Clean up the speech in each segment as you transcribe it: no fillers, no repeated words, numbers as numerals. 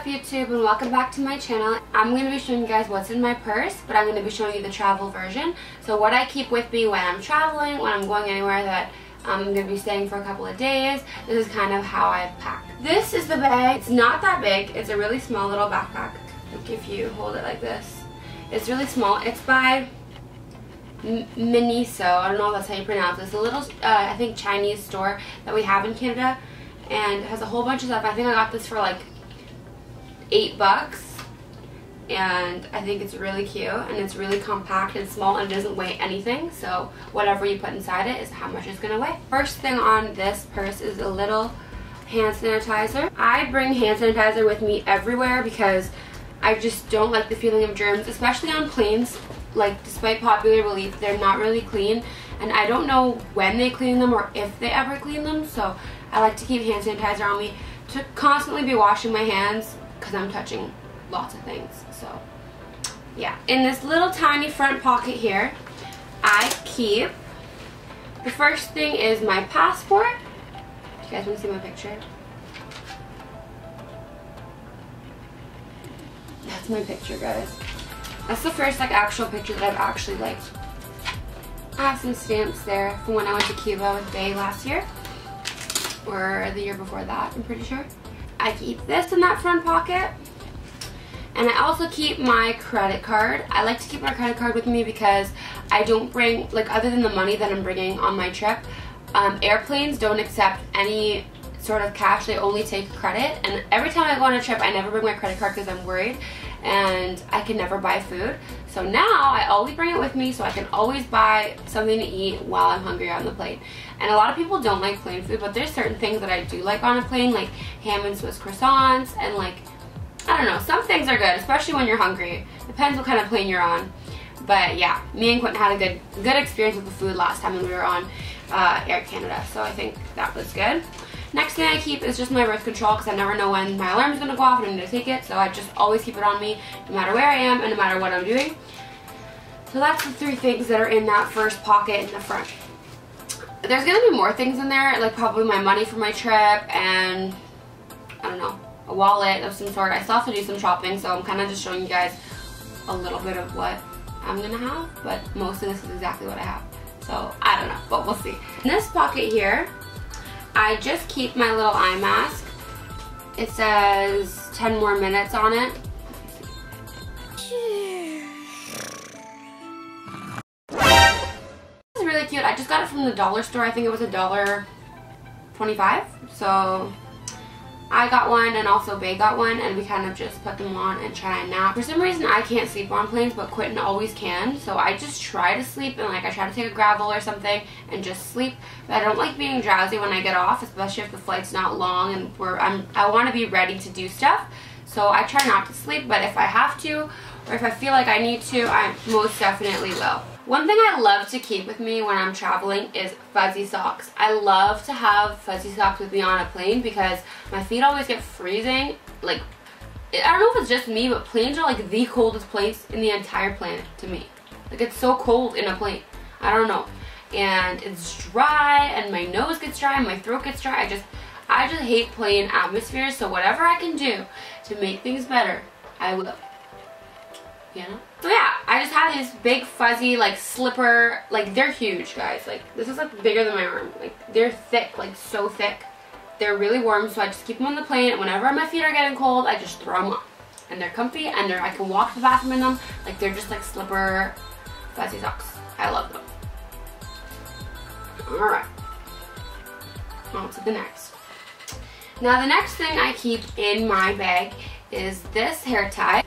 YouTube and welcome back to my channel. I'm going to be showing you guys what's in my purse, but I'm going to be showing you the travel version. So what I keep with me when I'm traveling, when I'm going anywhere that I'm going to be staying for a couple of days. This is kind of how I pack. This is the bag. It's not that big. It's a really small little backpack. Like if you hold it like this. It's really small. It's by Miniso. I don't know if that's how you pronounce it. It's a little, I think, Chinese store that we have in Canada. And it has a whole bunch of stuff. I think I got this for like $8. And I think it's really cute. And it's really compact and small and it doesn't weigh anything. So whatever you put inside it is how much it's going to weigh. First thing on this purse is a little hand sanitizer. I bring hand sanitizer with me everywhere because I just don't like the feeling of germs, especially on planes. Like, despite popular belief, they're not really clean. And I don't know when they clean them or if they ever clean them. So I like to keep hand sanitizer on me to constantly be washing my hands because I'm touching lots of things. So yeah, in this little tiny front pocket here, I keep, the first thing is my passport. Do you guys want to see my picture? That's my picture, guys. That's the first like actual picture that I've actually liked. I have some stamps there from when I went to Cuba with Bay last year. Or the year before that, I'm pretty sure. I keep this in that front pocket. And I also keep my credit card. I like to keep my credit card with me because I don't bring, like, other than the money that I'm bringing on my trip, airplanes don't accept any sort of cash. They only take credit. And every time I go on a trip, I never bring my credit card because I'm worried and I can never buy food. So now I always bring it with me so I can always buy something to eat while I'm hungry on the plane. And a lot of people don't like plane food, but there's certain things that I do like on a plane, like ham and Swiss croissants, and like, I don't know, some things are good, especially when you're hungry. Depends what kind of plane you're on. But yeah, me and Quentin had a good experience with the food last time when we were on Air Canada, so I think that was good. Next thing I keep is just my birth control because I never know when my alarm is going to go off and I need to take it, so I just always keep it on me no matter where I am and no matter what I'm doing. So that's the three things that are in that first pocket in the front. There's going to be more things in there, like probably my money for my trip and, I don't know, a wallet of some sort. I still have to do some shopping, so I'm kind of just showing you guys a little bit of what I'm going to have, but most of this is exactly what I have. So, I don't know, but we'll see. In this pocket here, I just keep my little eye mask. It says 10 more minutes on it. This is really cute. I just got it from the dollar store. I think it was $1.25. So I got one and also Bay got one, and we kind of just put them on and try and nap. For some reason I can't sleep on planes, but Quentin always can, so I just try to sleep and like I try to take a gravel or something and just sleep. But I don't like being drowsy when I get off, especially if the flight's not long and I want to be ready to do stuff. So I try not to sleep, but if I have to or if I feel like I need to, I most definitely will. One thing I love to keep with me when I'm traveling is fuzzy socks. I love to have fuzzy socks with me on a plane because my feet always get freezing. Like, I don't know if it's just me, but planes are like the coldest place in the entire planet to me. Like, it's so cold in a plane. I don't know. And it's dry and my nose gets dry and my throat gets dry. I just hate plane atmospheres, so whatever I can do to make things better, I will. You know? So yeah, I just have these big fuzzy like slipper, like they're huge, guys. Like this is like bigger than my arm. Like they're thick, like so thick. They're really warm, so I just keep them on the plane, and whenever my feet are getting cold, I just throw them on. And they're comfy, and I can walk to the bathroom in them. Like they're just like slipper fuzzy socks. I love them. Alright. On to the next. Now the next thing I keep in my bag is this hair tie.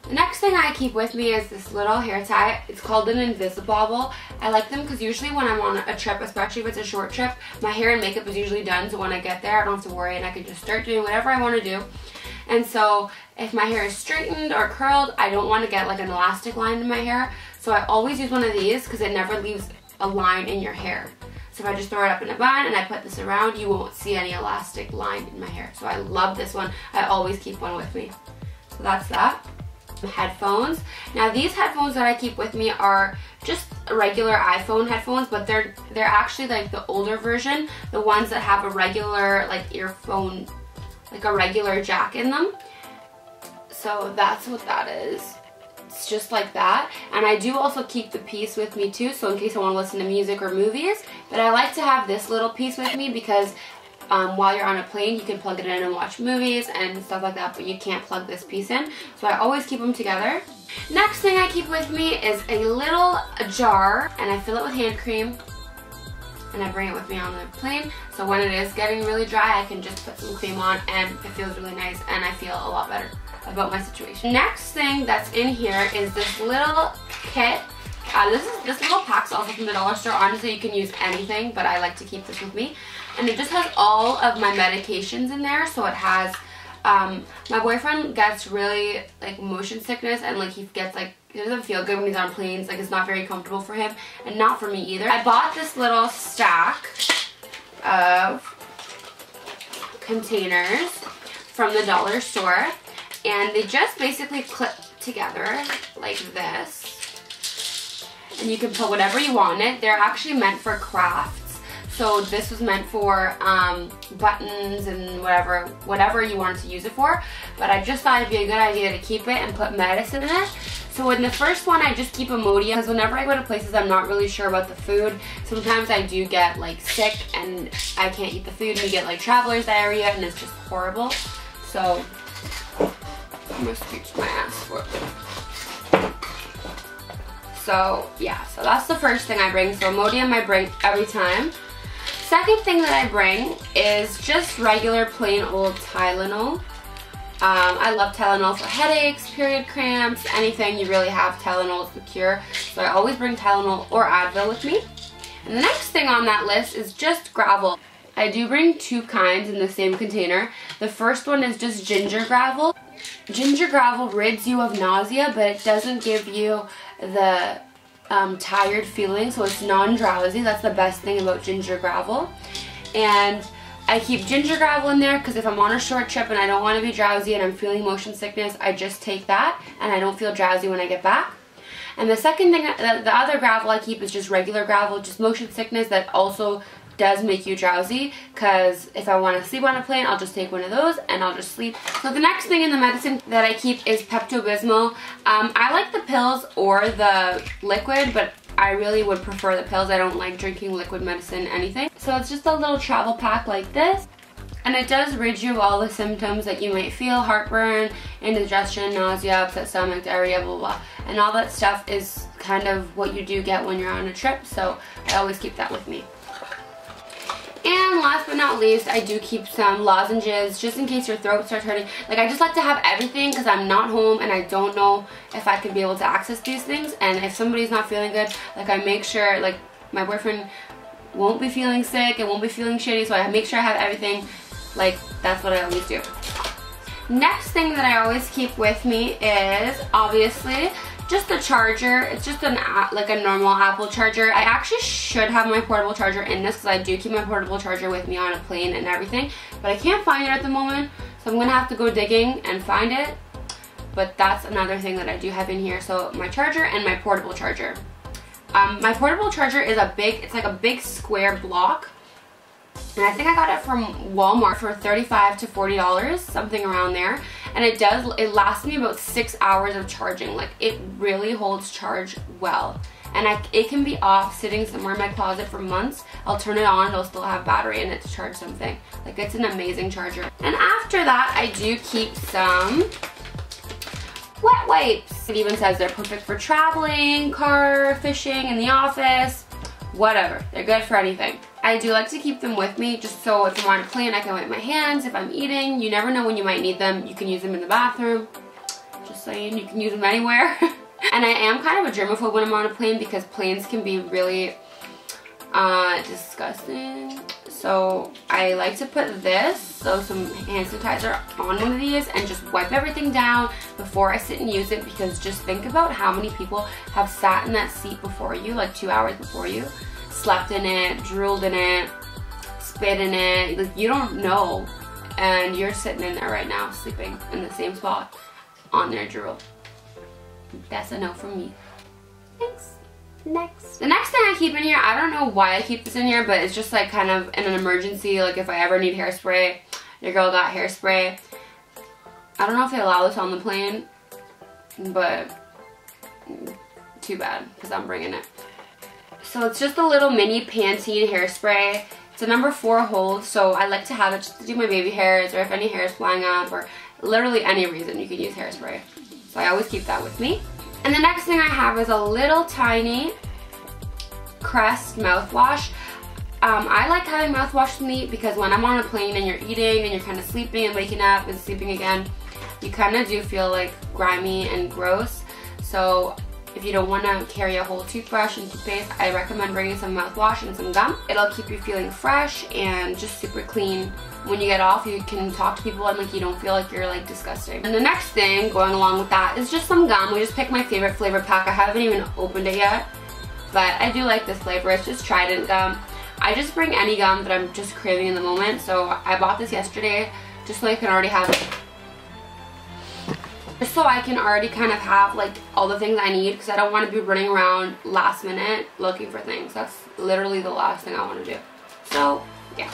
The next thing I keep with me is this little hair tie. It's called an Invisibobble. I like them because usually when I'm on a trip, especially if it's a short trip, my hair and makeup is usually done, so when I get there I don't have to worry and I can just start doing whatever I want to do. And so if my hair is straightened or curled, I don't want to get like an elastic line in my hair, so I always use one of these because it never leaves a line in your hair. So if I just throw it up in a bun and I put this around, you won't see any elastic line in my hair. So I love this one. I always keep one with me. So that's that. Headphones. Now these headphones that I keep with me are just regular iPhone headphones, but they're actually like the older version, the ones that have a regular like earphone, like a regular jack in them. So that's what that is. It's just like that. And I do also keep the piece with me too, so in case I want to listen to music or movies. But I like to have this little piece with me because while you're on a plane, you can plug it in and watch movies and stuff like that, but you can't plug this piece in. So I always keep them together. Next thing I keep with me is a little jar, and I fill it with hand cream. And I bring it with me on the plane, so when it is getting really dry, I can just put some cream on and it feels really nice and I feel a lot better about my situation. Next thing that's in here is this little kit. This little pack's also from the dollar store. Honestly, you can use anything, but I like to keep this with me. And it just has all of my medications in there, so it has, my boyfriend gets really like motion sickness and like he doesn't feel good when he's on planes, like it's not very comfortable for him and not for me either. I bought this little stack of containers from the dollar store and they just basically clip together like this and you can put whatever you want in it. They're actually meant for crafts. So this was meant for buttons and whatever you wanted to use it for. But I just thought it'd be a good idea to keep it and put medicine in it. So in the first one, I just keep Imodium because whenever I go to places I'm not really sure about the food, sometimes I do get like sick and I can't eat the food and you get like traveler's diarrhea and it's just horrible. So I'm gonna scooch my ass for it. So yeah, so that's the first thing I bring. So Imodium I bring every time. Second thing that I bring is just regular plain old Tylenol. I love Tylenol for headaches, period cramps, anything you really have, Tylenol is the cure. So I always bring Tylenol or Advil with me. And the next thing on that list is just gravel. I do bring two kinds in the same container. The first one is just ginger gravel. Ginger gravel rids you of nausea, but it doesn't give you the tired feeling, so it's non-drowsy. That's the best thing about ginger gravel. And I keep ginger gravel in there because if I'm on a short trip and I don't want to be drowsy and I'm feeling motion sickness, I just take that and I don't feel drowsy when I get back. And the second thing, the other gravel I keep is just regular gravel, just motion sickness that also does make you drowsy, because if I want to sleep on a plane, I'll just take one of those and I'll just sleep. So the next thing in the medicine that I keep is Pepto-Bismol. I like the pills or the liquid, but I really would prefer the pills. I don't like drinking liquid medicine, anything. So it's just a little travel pack like this. And it does rid you of all the symptoms that you might feel: heartburn, indigestion, nausea, upset stomach, diarrhea, blah, blah, blah. And all that stuff is kind of what you do get when you're on a trip, so I always keep that with me. And last but not least, I do keep some lozenges just in case your throat starts hurting. Like, I just like to have everything because I'm not home and I don't know if I could be able to access these things. And if somebody's not feeling good, like, I make sure, like, my boyfriend won't be feeling sick and won't be feeling shitty, so I make sure I have everything. Like, that's what I always do. Next thing that I always keep with me is, obviously, just a charger. It's just like a normal Apple charger. I actually should have my portable charger in this because I do keep my portable charger with me on a plane and everything, but I can't find it at the moment, so I'm gonna have to go digging and find it. But that's another thing that I do have in here. So my charger and my portable charger. My portable charger is it's like a big square block, and I think I got it from Walmart for $35 to $40, something around there. And it lasts me about 6 hours of charging. Like, it really holds charge well. And it can be off sitting somewhere in my closet for months. I'll turn it on, it'll still have battery in it to charge something. Like, it's an amazing charger. And after that, I do keep some wet wipes. It even says they're perfect for traveling, car, fishing, in the office, whatever. They're good for anything. I do like to keep them with me just so if I'm on a plane I can wipe my hands. If I'm eating, you never know when you might need them. You can use them in the bathroom. Just saying, you can use them anywhere. And I am kind of a germaphobe when I'm on a plane because planes can be really disgusting. So I like to put this, so some hand sanitizer on one of these and just wipe everything down before I sit and use it, because just think about how many people have sat in that seat before you, like 2 hours before you, slept in it, drooled in it, spit in it. Like, you don't know, and you're sitting in there right now sleeping in the same spot on their drool. That's a no from me. Thanks. Next. The next thing I keep in here, I don't know why I keep this in here, but it's just like kind of in an emergency, like if I ever need hairspray. Your girl got hairspray. I don't know if they allow this on the plane, but too bad because I'm bringing it. So it's just a little mini Pantene hairspray. It's a number 4 hold, so I like to have it just to do my baby hairs or if any hair is flying up or literally any reason you can use hairspray. So I always keep that with me. And the next thing I have is a little tiny Crest mouthwash. I like having mouthwash with me because when I'm on a plane and you're eating and you're kind of sleeping and waking up and sleeping again, you kind of do feel like grimy and gross. So if you don't want to carry a whole toothbrush and toothpaste, I recommend bringing some mouthwash and some gum. It'll keep you feeling fresh and just super clean. When you get off, you can talk to people and like you don't feel like you're like disgusting. And the next thing going along with that is just some gum. We just picked my favorite flavor pack. I haven't even opened it yet, but I do like this flavor. It's just Trident gum. I just bring any gum that I'm just craving in the moment. So I bought this yesterday just so I can already have it. Just so I can already kind of have like all the things I need because I don't want to be running around last minute looking for things. That's literally the last thing I want to do. So yeah.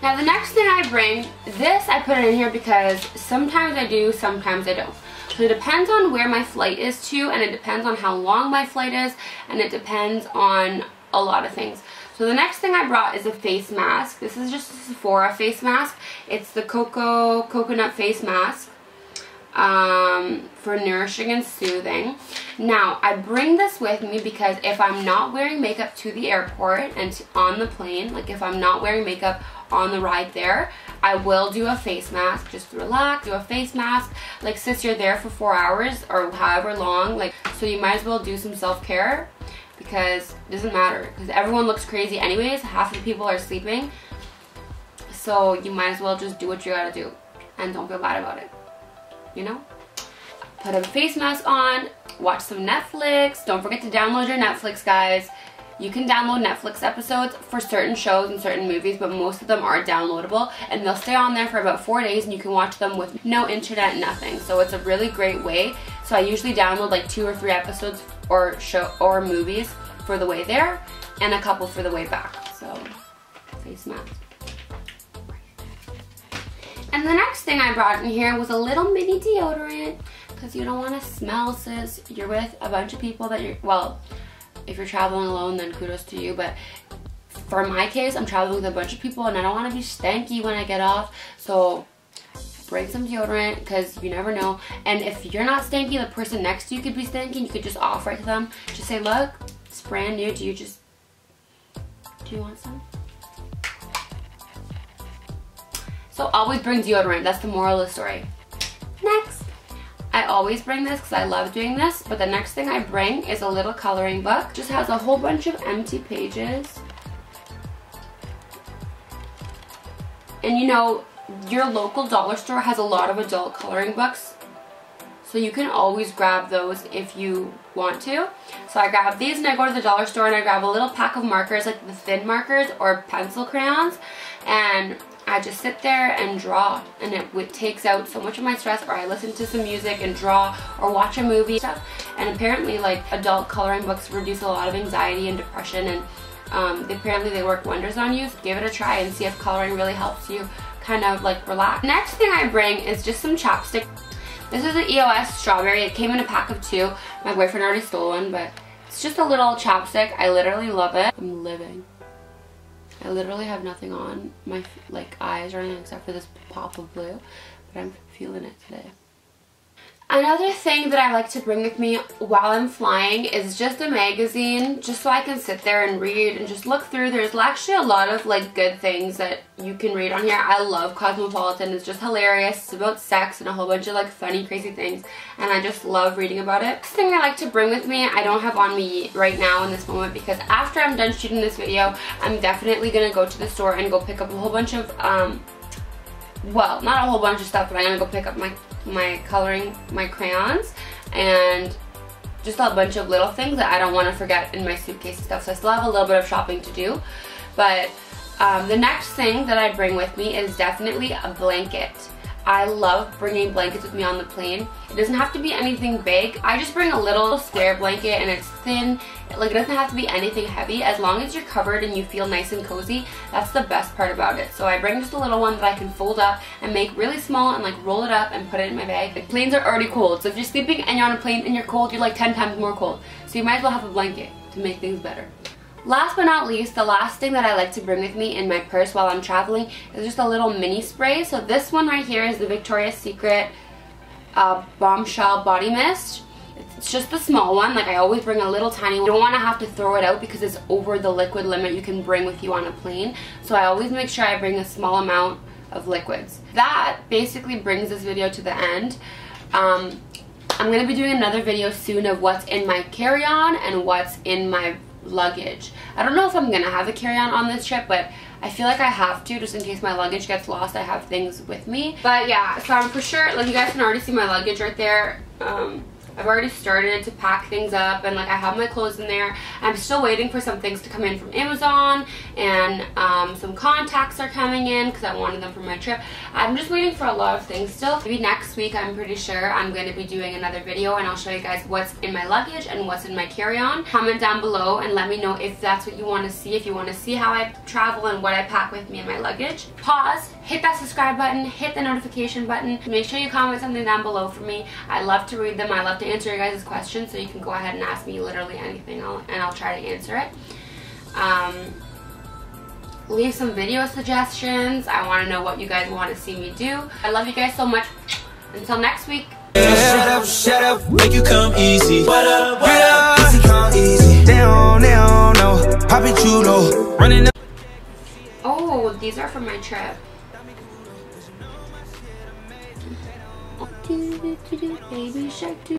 Now the next thing I bring, this I put it in here because sometimes I do, sometimes I don't. So it depends on where my flight is to, and it depends on how long my flight is, and it depends on a lot of things. So the next thing I brought is a face mask. This is just a Sephora face mask. It's the coconut face mask. For nourishing and soothing. Now I bring this with me because if I'm not wearing makeup to the airport and on the plane, like if I'm not wearing makeup on the ride there, I will do a face mask just to relax, do a face mask. Like sis, you're there for 4 hours or however long, like so you might as well do some self-care because it doesn't matter because everyone looks crazy anyways. Half of the people are sleeping, so you might as well just do what you gotta do and don't feel bad about it. You know, put a face mask on, watch some Netflix. Don't forget to download your Netflix, guys. You can download Netflix episodes for certain shows and certain movies, but most of them are downloadable and they'll stay on there for about 4 days and you can watch them with no internet, nothing. So it's a really great way. So I usually download like 2 or 3 episodes or show or movies for the way there and a couple for the way back. So face mask. And the next thing I brought in here was a little mini deodorant because you don't want to smell, sis. You're with a bunch of people that you're, well, if you're traveling alone, then kudos to you. But for my case, I'm traveling with a bunch of people and I don't want to be stanky when I get off. So bring some deodorant because you never know. And if you're not stanky, the person next to you could be stanky and you could just offer it to them. Just say, look, it's brand new. Do you want some? So always bring deodorant. That's the moral of the story. Next, I always bring this because I love doing this, but the next thing I bring is a little coloring book. Just has a whole bunch of empty pages. And you know, your local dollar store has a lot of adult coloring books, so you can always grab those if you want to. So I grab these and I go to the dollar store and I grab a little pack of markers, like the thin markers or pencil crayons, and I just sit there and draw, and it takes out so much of my stress. Or I listen to some music and draw or watch a movie stuff. And apparently like adult coloring books reduce a lot of anxiety and depression, and apparently they work wonders on you. So give it a try and see if coloring really helps you kind of like relax. Next thing I bring is just some chapstick. This is an EOS strawberry. It came in a pack of 2. My boyfriend already stole one, but it's just a little chapstick. I literally love it. I'm living. I literally have nothing on my like eyes or anything except for this pop of blue, but I'm feeling it today. Another thing that I like to bring with me while I'm flying is just a magazine, just so I can sit there and read and just look through. There's actually a lot of like good things that you can read on here. I love Cosmopolitan. It's just hilarious. It's about sex and a whole bunch of like funny, crazy things, and I just love reading about it. Next thing I like to bring with me, I don't have on me right now in this moment because after I'm done shooting this video, I'm definitely gonna go to the store and go pick up a whole bunch of well, not a whole bunch of stuff, but I'm gonna go pick up my coloring, my crayons, and just a bunch of little things that I don't want to forget in my suitcase and stuff. So I still have a little bit of shopping to do. But the next thing that I bring with me is definitely a blanket. I love bringing blankets with me on the plane. It doesn't have to be anything big. I just bring a little stair blanket and it's thin. Like, it doesn't have to be anything heavy. As long as you're covered and you feel nice and cozy, that's the best part about it. So I bring just a little one that I can fold up and make really small and like roll it up and put it in my bag. The planes are already cold, so if you're sleeping and you're on a plane and you're cold, you're like 10 times more cold. So you might as well have a blanket to make things better. Last but not least, the last thing that I like to bring with me in my purse while I'm traveling is just a little mini spray. So this one right here is the Victoria's Secret Bombshell Body Mist. It's just the small one. Like, I always bring a little tiny one. You don't want to have to throw it out because it's over the liquid limit you can bring with you on a plane. So I always make sure I bring a small amount of liquids. That basically brings this video to the end. I'm going to be doing another video soon of what's in my carry-on and what's in my luggage. I don't know if I'm gonna have a carry-on on this trip, but I feel like I have to, just in case my luggage gets lost. I have things with me. But yeah, so I'm for sure, like, you guys can already see my luggage right there. I've already started to pack things up, and like, I have my clothes in there. I'm still waiting for some things to come in from Amazon, and some contacts are coming in because I wanted them for my trip. I'm just waiting for a lot of things still. Maybe next week, I'm pretty sure I'm going to be doing another video and I'll show you guys what's in my luggage and what's in my carry-on. Comment down below and let me know if that's what you want to see, if you want to see how I travel and what I pack with me in my luggage. Pause, hit that subscribe button, hit the notification button. Make sure you comment something down below for me. I love to read them. I love to answer your guys' questions, so you can go ahead and ask me literally anything and I'll try to answer it. Leave some video suggestions. I want to know what you guys want to see me do. I love you guys so much. Until next week. Shut up, make you come easy. What up, easy come easy. Down, no. Pop it, you know. Running up. Oh, these are from my trip. Baby shark.